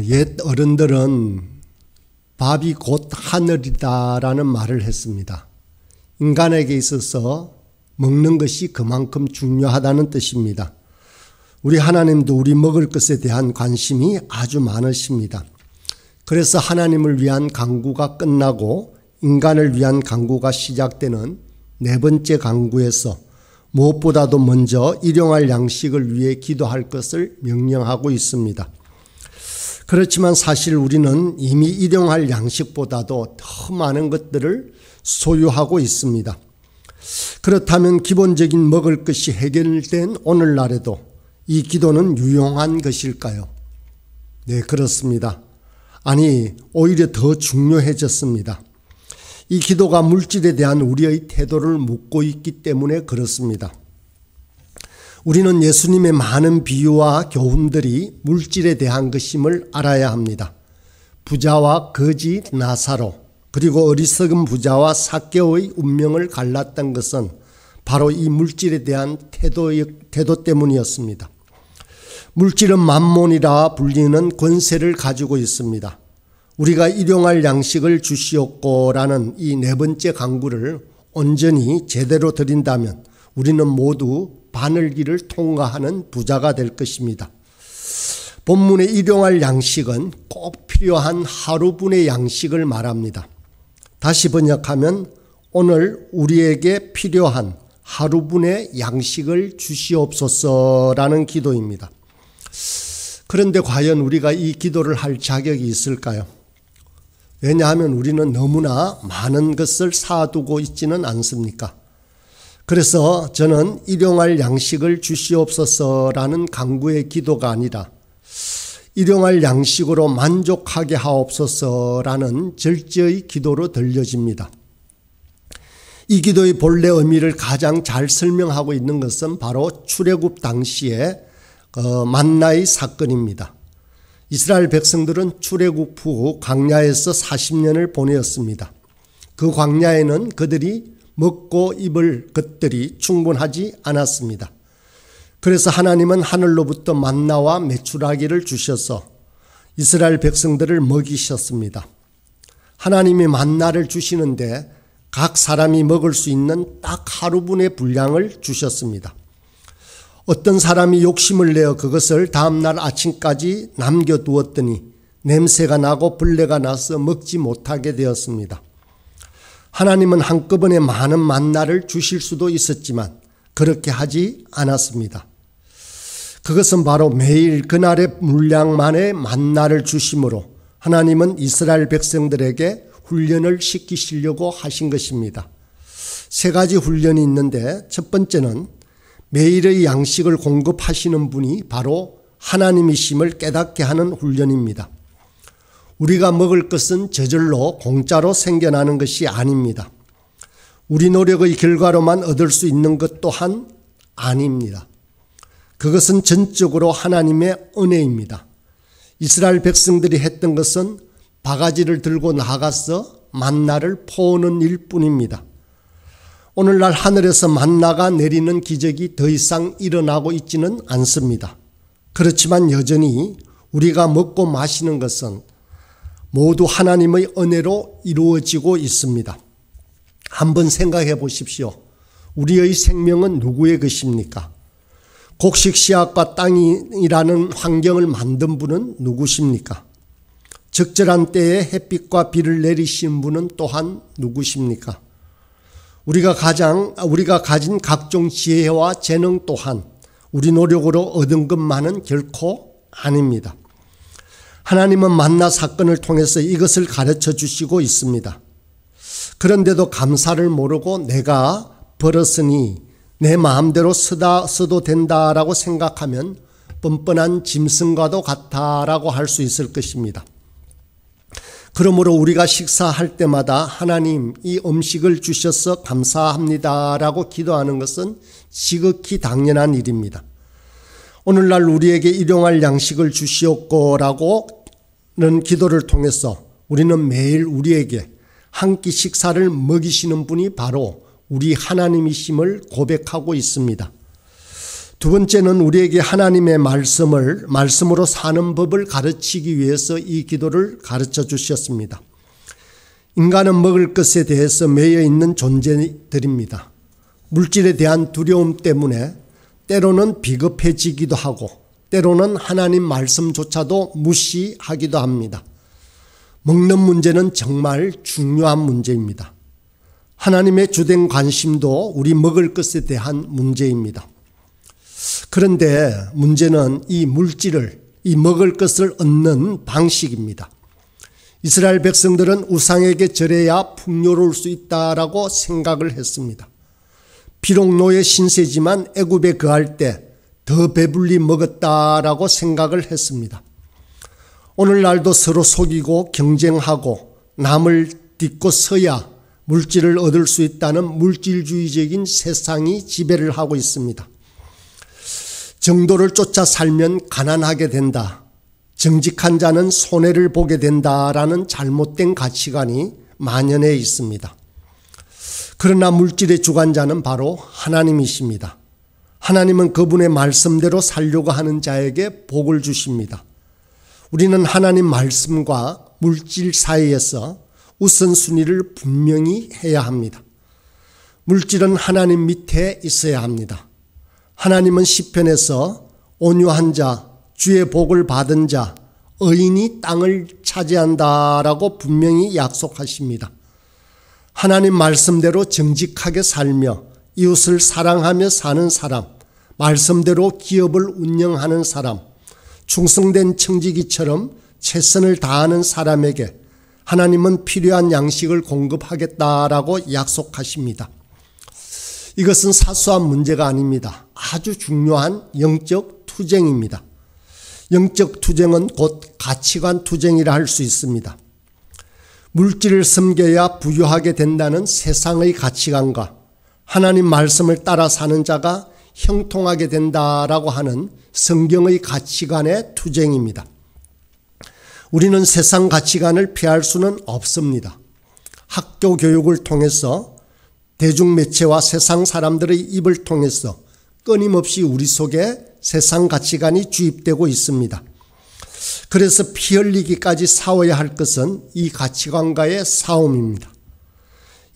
옛 어른들은 밥이 곧 하늘이다라는 말을 했습니다. 인간에게 있어서 먹는 것이 그만큼 중요하다는 뜻입니다. 우리 하나님도 우리 먹을 것에 대한 관심이 아주 많으십니다. 그래서 하나님을 위한 강구가 끝나고 인간을 위한 강구가 시작되는 네 번째 강구에서 무엇보다도 먼저 일용할 양식을 위해 기도할 것을 명령하고 있습니다. 그렇지만 사실 우리는 이미 일용할 양식보다도 더 많은 것들을 소유하고 있습니다. 그렇다면 기본적인 먹을 것이 해결된 오늘날에도 이 기도는 유용한 것일까요? 네, 그렇습니다. 아니, 오히려 더 중요해졌습니다. 이 기도가 물질에 대한 우리의 태도를 묻고 있기 때문에 그렇습니다. 우리는 예수님의 많은 비유와 교훈들이 물질에 대한 것임을 알아야 합니다. 부자와 거지 나사로, 그리고 어리석은 부자와 삭개오의 운명을 갈랐던 것은 바로 이 물질에 대한 태도 때문이었습니다. 물질은 만몬이라 불리는 권세를 가지고 있습니다. 우리가 일용할 양식을 주시옵고라는 이 네 번째 강구를 온전히 제대로 드린다면 우리는 모두 바늘길을 통과하는 부자가 될 것입니다. 본문의 일용할 양식은 꼭 필요한 하루분의 양식을 말합니다. 다시 번역하면 오늘 우리에게 필요한 하루분의 양식을 주시옵소서라는 기도입니다. 그런데 과연 우리가 이 기도를 할 자격이 있을까요? 왜냐하면 우리는 너무나 많은 것을 사두고 있지는 않습니까? 그래서 저는 일용할 양식을 주시옵소서라는 간구의 기도가 아니라 일용할 양식으로 만족하게 하옵소서라는 절제의 기도로 들려집니다. 이 기도의 본래 의미를 가장 잘 설명하고 있는 것은 바로 출애굽 당시의 만나의 사건입니다. 이스라엘 백성들은 출애굽 후 광야에서 40년을 보내었습니다. 그 광야에는 그들이 먹고 입을 것들이 충분하지 않았습니다. 그래서 하나님은 하늘로부터 만나와 메추라기를 주셔서 이스라엘 백성들을 먹이셨습니다. 하나님이 만나를 주시는데 각 사람이 먹을 수 있는 딱 하루분의 분량을 주셨습니다. 어떤 사람이 욕심을 내어 그것을 다음날 아침까지 남겨두었더니 냄새가 나고 벌레가 나서 먹지 못하게 되었습니다. 하나님은 한꺼번에 많은 만나를 주실 수도 있었지만 그렇게 하지 않았습니다. 그것은 바로 매일 그날의 물량만의 만나를 주심으로 하나님은 이스라엘 백성들에게 훈련을 시키시려고 하신 것입니다. 세 가지 훈련이 있는데 첫 번째는 매일의 양식을 공급하시는 분이 바로 하나님이심을 깨닫게 하는 훈련입니다. 우리가 먹을 것은 저절로 공짜로 생겨나는 것이 아닙니다. 우리 노력의 결과로만 얻을 수 있는 것 또한 아닙니다. 그것은 전적으로 하나님의 은혜입니다. 이스라엘 백성들이 했던 것은 바가지를 들고 나가서 만나를 퍼오는 일뿐입니다. 오늘날 하늘에서 만나가 내리는 기적이 더 이상 일어나고 있지는 않습니다. 그렇지만 여전히 우리가 먹고 마시는 것은 모두 하나님의 은혜로 이루어지고 있습니다. 한번 생각해 보십시오. 우리의 생명은 누구의 것입니까? 곡식 씨앗과 땅이라는 환경을 만든 분은 누구십니까? 적절한 때에 햇빛과 비를 내리신 분은 또한 누구십니까? 우리가 가진 각종 지혜와 재능 또한 우리 노력으로 얻은 것만은 결코 아닙니다. 하나님은 만나 사건을 통해서 이것을 가르쳐 주시고 있습니다. 그런데도 감사를 모르고 내가 벌었으니 내 마음대로 써도 된다라고 생각하면 뻔뻔한 짐승과도 같다라고 할 수 있을 것입니다. 그러므로 우리가 식사할 때마다 하나님 이 음식을 주셔서 감사합니다라고 기도하는 것은 지극히 당연한 일입니다. 오늘날 우리에게 일용할 양식을 주시옵고라고는 기도를 통해서 우리는 매일 우리에게 한 끼 식사를 먹이시는 분이 바로 우리 하나님이심을 고백하고 있습니다. 두 번째는 우리에게 하나님의 말씀으로 사는 법을 가르치기 위해서 이 기도를 가르쳐 주셨습니다. 인간은 먹을 것에 대해서 매여 있는 존재들입니다. 물질에 대한 두려움 때문에 때로는 비겁해지기도 하고 때로는 하나님 말씀조차도 무시하기도 합니다. 먹는 문제는 정말 중요한 문제입니다. 하나님의 주된 관심도 우리 먹을 것에 대한 문제입니다. 그런데 문제는 이 물질을, 이 먹을 것을 얻는 방식입니다. 이스라엘 백성들은 우상에게 절해야 풍요로울 수 있다라고 생각을 했습니다. 비록 노예 신세지만 애굽에 거할 때 더 배불리 먹었다라고 생각을 했습니다. 오늘날도 서로 속이고 경쟁하고 남을 딛고 서야 물질을 얻을 수 있다는 물질주의적인 세상이 지배를 하고 있습니다. 정도를 쫓아 살면 가난하게 된다. 정직한 자는 손해를 보게 된다라는 잘못된 가치관이 만연해 있습니다. 그러나 물질의 주관자는 바로 하나님이십니다. 하나님은 그분의 말씀대로 살려고 하는 자에게 복을 주십니다. 우리는 하나님 말씀과 물질 사이에서 우선순위를 분명히 해야 합니다. 물질은 하나님 밑에 있어야 합니다. 하나님은 시편에서 온유한 자, 주의 복을 받은 자, 의인이 땅을 차지한다라고 분명히 약속하십니다. 하나님 말씀대로 정직하게 살며 이웃을 사랑하며 사는 사람, 말씀대로 기업을 운영하는 사람, 충성된 청지기처럼 최선을 다하는 사람에게 하나님은 필요한 양식을 공급하겠다라고 약속하십니다. 이것은 사소한 문제가 아닙니다. 아주 중요한 영적 투쟁입니다. 영적 투쟁은 곧 가치관 투쟁이라 할 수 있습니다. 물질을 섬겨야 부유하게 된다는 세상의 가치관과 하나님 말씀을 따라 사는 자가 형통하게 된다라고 하는 성경의 가치관의 투쟁입니다. 우리는 세상 가치관을 피할 수는 없습니다. 학교 교육을 통해서 대중매체와 세상 사람들의 입을 통해서 끊임없이 우리 속에 세상 가치관이 주입되고 있습니다. 그래서 피 흘리기까지 싸워야 할 것은 이 가치관과의 싸움입니다.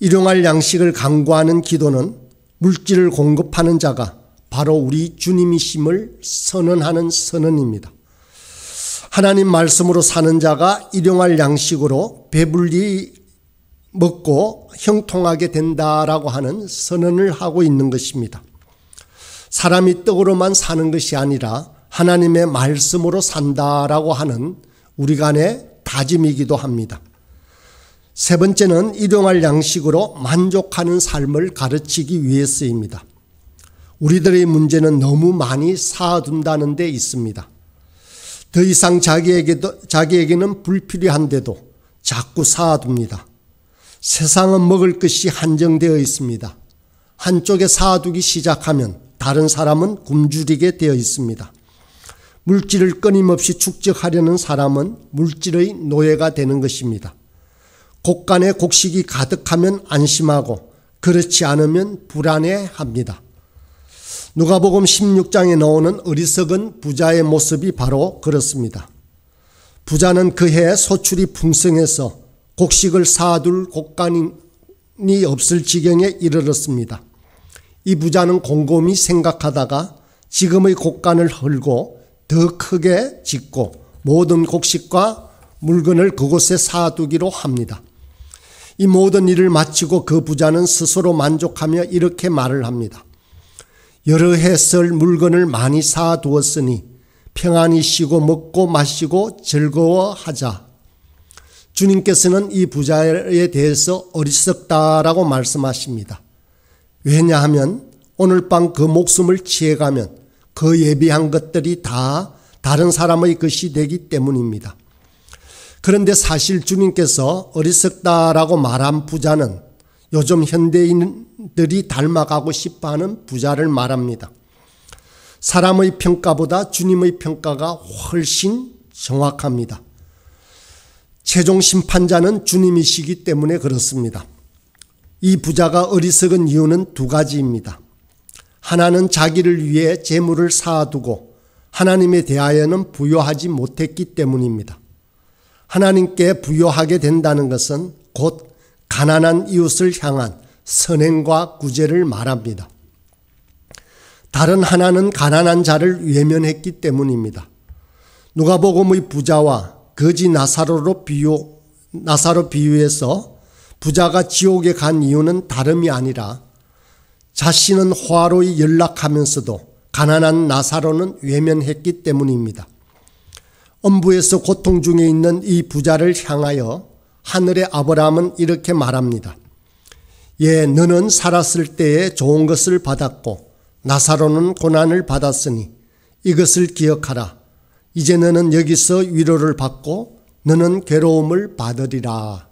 일용할 양식을 강구하는 기도는 물질을 공급하는 자가 바로 우리 주님이심을 선언하는 선언입니다. 하나님 말씀으로 사는 자가 일용할 양식으로 배불리 먹고 형통하게 된다라고 하는 선언을 하고 있는 것입니다. 사람이 떡으로만 사는 것이 아니라 하나님의 말씀으로 산다라고 하는 우리 간의 다짐이기도 합니다. 세 번째는 일용할 양식으로 만족하는 삶을 가르치기 위해서입니다. 우리들의 문제는 너무 많이 쌓아둔다는 데 있습니다. 더 이상 자기에게는 불필요한데도 자꾸 쌓아둡니다. 세상은 먹을 것이 한정되어 있습니다. 한쪽에 쌓아두기 시작하면 다른 사람은 굶주리게 되어 있습니다. 물질을 끊임없이 축적하려는 사람은 물질의 노예가 되는 것입니다. 곡간에 곡식이 가득하면 안심하고 그렇지 않으면 불안해합니다. 누가복음 16장에 나오는 어리석은 부자의 모습이 바로 그렇습니다. 부자는 그해 소출이 풍성해서 곡식을 쌓아둘 곡간이 없을 지경에 이르렀습니다. 이 부자는 곰곰이 생각하다가 지금의 곡간을 헐고 더 크게 짓고 모든 곡식과 물건을 그곳에 쌓아두기로 합니다. 이 모든 일을 마치고 그 부자는 스스로 만족하며 이렇게 말을 합니다. 여러 해 쓸 물건을 많이 쌓아두었으니 평안히 쉬고 먹고 마시고 즐거워하자. 주님께서는 이 부자에 대해서 어리석다라고 말씀하십니다. 왜냐하면 오늘 밤 그 목숨을 취해가면 그 예비한 것들이 다 다른 사람의 것이 되기 때문입니다. 그런데 사실 주님께서 어리석다라고 말한 부자는 요즘 현대인들이 닮아가고 싶어하는 부자를 말합니다. 사람의 평가보다 주님의 평가가 훨씬 정확합니다. 최종 심판자는 주님이시기 때문에 그렇습니다. 이 부자가 어리석은 이유는 두 가지입니다. 하나는 자기를 위해 재물을 쌓아두고 하나님에 대하여는 부요하지 못했기 때문입니다. 하나님께 부요하게 된다는 것은 곧 가난한 이웃을 향한 선행과 구제를 말합니다. 다른 하나는 가난한 자를 외면했기 때문입니다. 누가복음의 부자와 거지 나사로 비유해서 부자가 지옥에 간 이유는 다름이 아니라 자신은 화로에 연락하면서도 가난한 나사로는 외면했기 때문입니다. 엄부에서 고통 중에 있는 이 부자를 향하여 하늘의 아브라함은 이렇게 말합니다. 예, 너는 살았을 때에 좋은 것을 받았고 나사로는 고난을 받았으니 이것을 기억하라. 이제 너는 여기서 위로를 받고 너는 괴로움을 받으리라.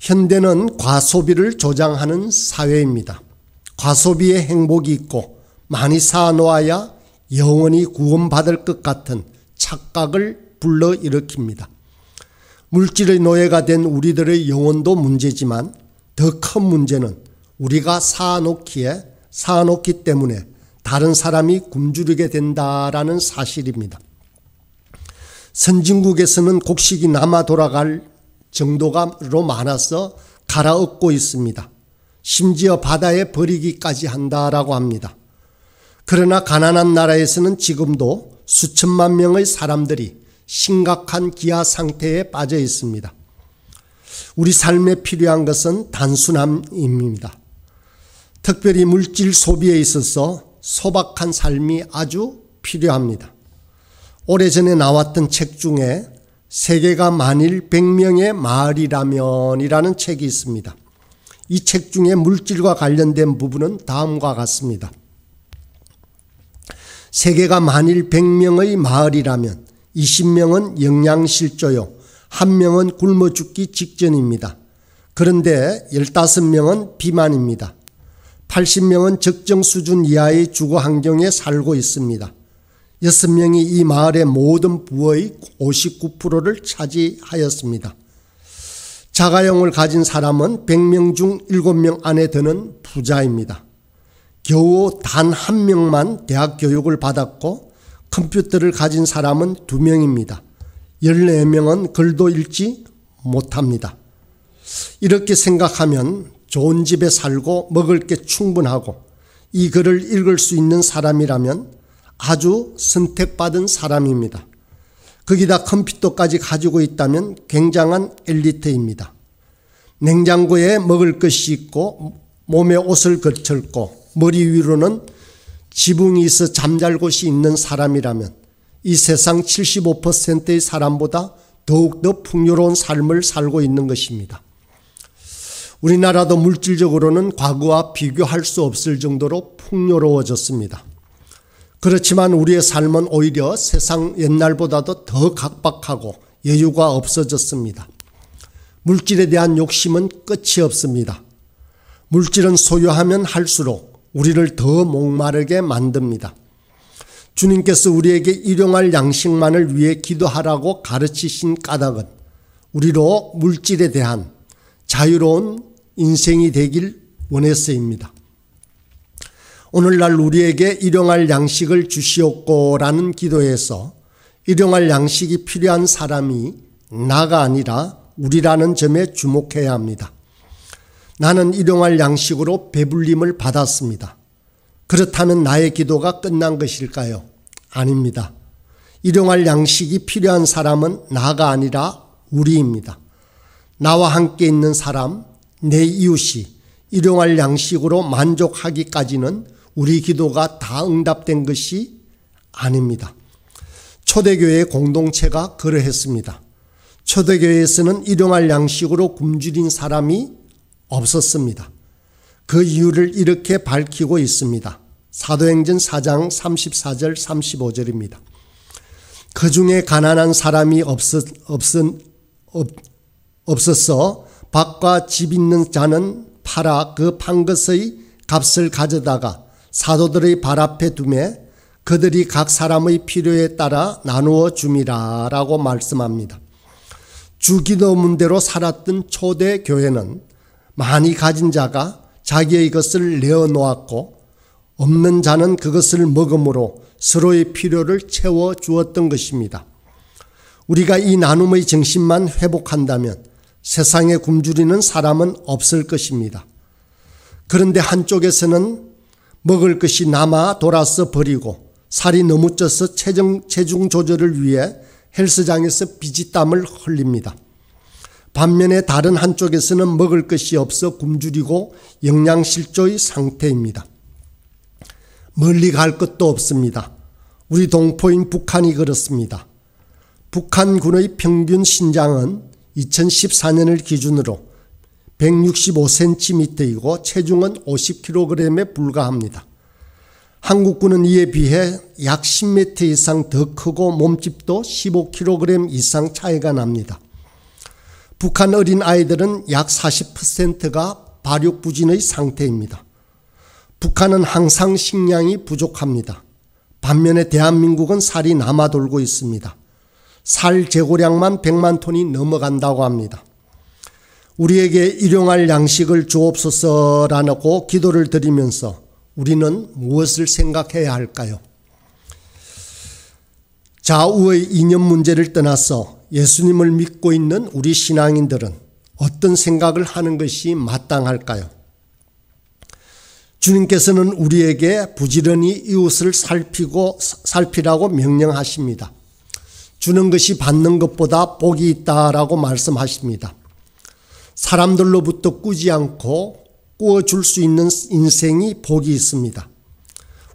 현대는 과소비를 조장하는 사회입니다. 과소비에 행복이 있고 많이 쌓아놓아야 영원히 구원받을 것 같은 착각을 불러일으킵니다. 물질의 노예가 된 우리들의 영혼도 문제지만 더 큰 문제는 우리가 쌓아놓기 때문에 다른 사람이 굶주리게 된다라는 사실입니다. 선진국에서는 곡식이 남아 돌아갈 정도로 많아서 갈아엎고 있습니다. 심지어 바다에 버리기까지 한다라고 합니다. 그러나 가난한 나라에서는 지금도 수천만 명의 사람들이 심각한 기아 상태에 빠져 있습니다. 우리 삶에 필요한 것은 단순함입니다. 특별히 물질 소비에 있어서 소박한 삶이 아주 필요합니다. 오래전에 나왔던 책 중에 세계가 만일 100명의 마을이라면이라는 책이 있습니다. 이 책 중에 물질과 관련된 부분은 다음과 같습니다. 세계가 만일 100명의 마을이라면 20명은 영양실조요, 1명은 굶어 죽기 직전입니다. 그런데 15명은 비만입니다. 80명은 적정 수준 이하의 주거 환경에 살고 있습니다. 6명이 이 마을의 모든 부의 59%를 차지하였습니다. 자가용을 가진 사람은 100명 중 7명 안에 드는 부자입니다. 겨우 단 1명만 대학 교육을 받았고 컴퓨터를 가진 사람은 2명입니다. 14명은 글도 읽지 못합니다. 이렇게 생각하면 좋은 집에 살고 먹을 게 충분하고 이 글을 읽을 수 있는 사람이라면 아주 선택받은 사람입니다. 거기다 컴퓨터까지 가지고 있다면 굉장한 엘리트입니다. 냉장고에 먹을 것이 있고 몸에 옷을 걸쳤고 머리 위로는 지붕이 있어 잠잘 곳이 있는 사람이라면 이 세상 75%의 사람보다 더욱더 풍요로운 삶을 살고 있는 것입니다. 우리나라도 물질적으로는 과거와 비교할 수 없을 정도로 풍요로워졌습니다. 그렇지만 우리의 삶은 오히려 세상 옛날보다도 더 각박하고 여유가 없어졌습니다. 물질에 대한 욕심은 끝이 없습니다. 물질은 소유하면 할수록 우리를 더 목마르게 만듭니다. 주님께서 우리에게 일용할 양식만을 위해 기도하라고 가르치신 까닭은 우리로 물질에 대한 자유로운 인생이 되길 원해서입니다. 오늘날 우리에게 일용할 양식을 주시옵고라는 기도에서 일용할 양식이 필요한 사람이 나가 아니라 우리라는 점에 주목해야 합니다. 나는 일용할 양식으로 배불림을 받았습니다. 그렇다면 나의 기도가 끝난 것일까요? 아닙니다. 일용할 양식이 필요한 사람은 나가 아니라 우리입니다. 나와 함께 있는 사람, 내 이웃이 일용할 양식으로 만족하기까지는 우리 기도가 다 응답된 것이 아닙니다. 초대교회의 공동체가 그러했습니다. 초대교회에서는 일용할 양식으로 굶주린 사람이 없었습니다. 그 이유를 이렇게 밝히고 있습니다. 사도행전 4장 34절 35절입니다. 그 중에 가난한 사람이 없었어 밭과 집 있는 자는 팔아 그 판 것의 값을 가져다가 사도들의 발 앞에 두매 그들이 각 사람의 필요에 따라 나누어 줌이라 라고 말씀합니다. 주기도문대로 살았던 초대 교회는 많이 가진 자가 자기의 것을 내어놓았고 없는 자는 그것을 먹음으로 서로의 필요를 채워 주었던 것입니다. 우리가 이 나눔의 정신만 회복한다면 세상에 굶주리는 사람은 없을 것입니다. 그런데 한쪽에서는 먹을 것이 남아 돌아서 버리고 살이 너무 쪄서 체중 조절을 위해 헬스장에서 비지땀을 흘립니다. 반면에 다른 한쪽에서는 먹을 것이 없어 굶주리고 영양실조의 상태입니다. 멀리 갈 것도 없습니다. 우리 동포인 북한이 그렇습니다. 북한군의 평균 신장은 2014년을 기준으로 165cm이고 체중은 50kg에 불과합니다. 한국군은 이에 비해 약 10m 이상 더 크고 몸집도 15kg 이상 차이가 납니다. 북한 어린 아이들은 약 40%가 발육부진의 상태입니다. 북한은 항상 식량이 부족합니다. 반면에 대한민국은 살이 남아돌고 있습니다. 살 재고량만 100만 톤이 넘어간다고 합니다. 우리에게 일용할 양식을 주옵소서라고 기도를 드리면서 우리는 무엇을 생각해야 할까요? 좌우의 이념 문제를 떠나서 예수님을 믿고 있는 우리 신앙인들은 어떤 생각을 하는 것이 마땅할까요? 주님께서는 우리에게 부지런히 이웃을 살피라고 명령하십니다. 주는 것이 받는 것보다 복이 있다라고 말씀하십니다. 사람들로부터 꾸지 않고 꾸어줄 수 있는 인생이 복이 있습니다.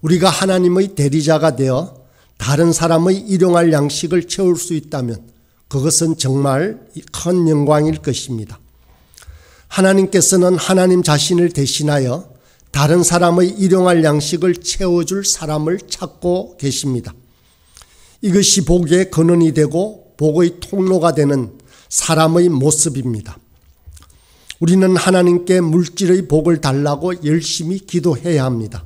우리가 하나님의 대리자가 되어 다른 사람의 일용할 양식을 채울 수 있다면 그것은 정말 큰 영광일 것입니다. 하나님께서는 하나님 자신을 대신하여 다른 사람의 일용할 양식을 채워줄 사람을 찾고 계십니다. 이것이 복의 근원이 되고 복의 통로가 되는 사람의 모습입니다. 우리는 하나님께 물질의 복을 달라고 열심히 기도해야 합니다.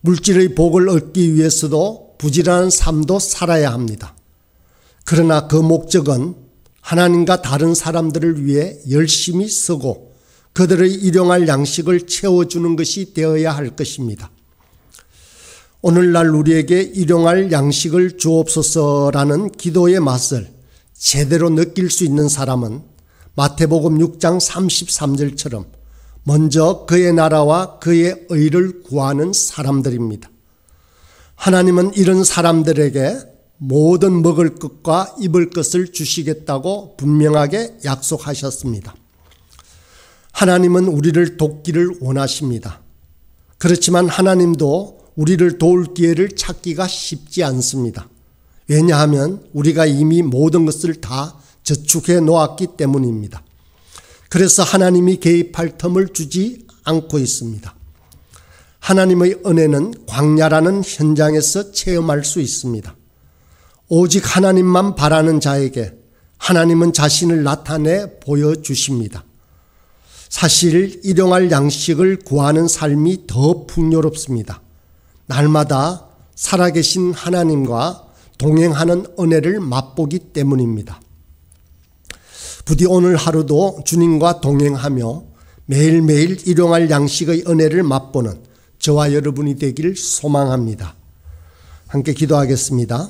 물질의 복을 얻기 위해서도 부지런한 삶도 살아야 합니다. 그러나 그 목적은 하나님과 다른 사람들을 위해 열심히 쓰고 그들의 일용할 양식을 채워주는 것이 되어야 할 것입니다. 오늘날 우리에게 일용할 양식을 주옵소서라는 기도의 맛을 제대로 느낄 수 있는 사람은 마태복음 6장 33절처럼 먼저 그의 나라와 그의 의를 구하는 사람들입니다. 하나님은 이런 사람들에게 모든 먹을 것과 입을 것을 주시겠다고 분명하게 약속하셨습니다. 하나님은 우리를 돕기를 원하십니다. 그렇지만 하나님도 우리를 도울 기회를 찾기가 쉽지 않습니다. 왜냐하면 우리가 이미 모든 것을 다 저축해 놓았기 때문입니다. 그래서 하나님이 개입할 틈을 주지 않고 있습니다. 하나님의 은혜는 광야라는 현장에서 체험할 수 있습니다. 오직 하나님만 바라는 자에게 하나님은 자신을 나타내 보여주십니다. 사실 일용할 양식을 구하는 삶이 더 풍요롭습니다. 날마다 살아계신 하나님과 동행하는 은혜를 맛보기 때문입니다. 부디 오늘 하루도 주님과 동행하며 매일매일 일용할 양식의 은혜를 맛보는 저와 여러분이 되길 소망합니다. 함께 기도하겠습니다.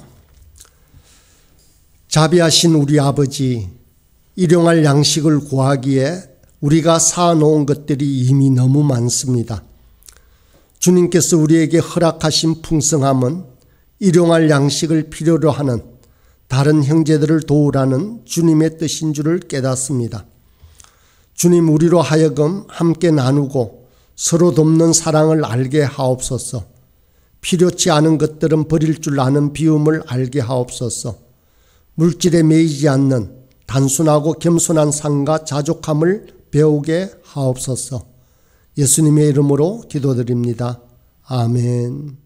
자비하신 우리 아버지, 일용할 양식을 구하기에 우리가 쌓아놓은 것들이 이미 너무 많습니다. 주님께서 우리에게 허락하신 풍성함은 일용할 양식을 필요로 하는 다른 형제들을 도우라는 주님의 뜻인 줄을 깨닫습니다. 주님, 우리로 하여금 함께 나누고 서로 돕는 사랑을 알게 하옵소서. 필요치 않은 것들은 버릴 줄 아는 비움을 알게 하옵소서. 물질에 매이지 않는 단순하고 겸손한 삶과 자족함을 배우게 하옵소서. 예수님의 이름으로 기도드립니다. 아멘.